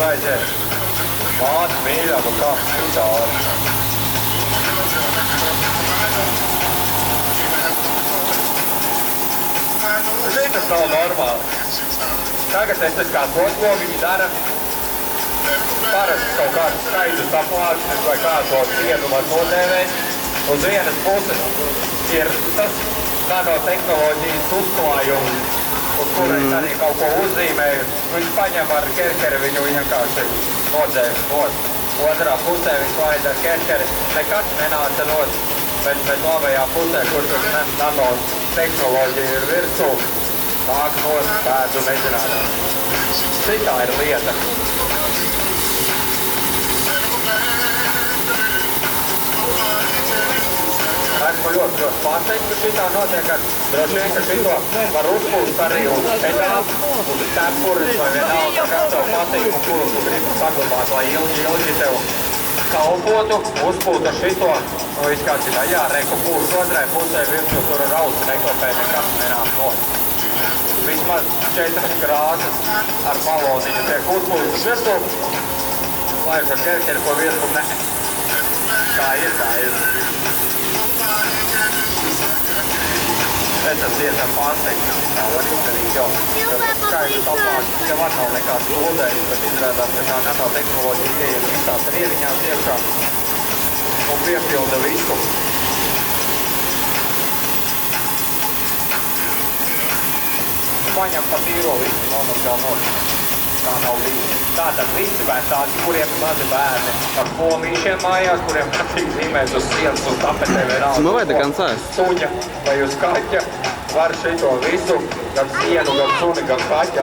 aiziet. Māte mīļā, nu kā citādi. Zini, tas nav normāli. Tagad es kāds vloglogiņi dara. Parasti kaut kādu skaitu saplāksnes vai kādu vienu var nodēvēt. Uz vienas puses ir tas nanotehnoloģijas uzklājums, uz kurais arī kaut ko uzzīmēju. Viņš paņem ar kerkeri, viņu vienkārši nodzēs nost. Otrā pusē viņš laid ar kerkeri. Nekas nenāca nost, bet novējā pusē, kur tur nanotehnoloģija ir virsū, nāk nost pēdu nezināt. Citā ir lieta. Esmu ļoti pārsteigts, ka šitā notiek, ka droši vien, ka šito var uzpūst arī uz pedāli, uz cepures vai vienalga, kas tev patīk un kuru tu gribi saglabāt, lai ilgi tev kalpotu, uzpūt ar šito, nu viss kā citā, jā, reku pūst otrai pusē virsū, tur ar ausi neklapē, nekas nenāk nost. Vismaz 4 krāsas ar baloniņu tiek uzpūstas virsū, lai ar kerkeri pa virsmu ne. Kā ir. Es esmu diezgan pārsteigts, ka tā var izdarīt, jo skaidrs apmāks, ja var nav nekāds lodējums, bet izrādās, ka tā nanotehnoloģija ieiet visās rieviņās iekšā un piepilda visu. Paņem pa tīro visu nomazgā nost. Tā nav bijis. Tātad visi vecāki, kuriem ir mazi bērni ar pomīšiem mājās, kuriem patīk zīmēt uz sienas, uz tapetē vienalga, suņa vai uz kaķa, var šito visu, gan sienu, gan suni, gan kaķa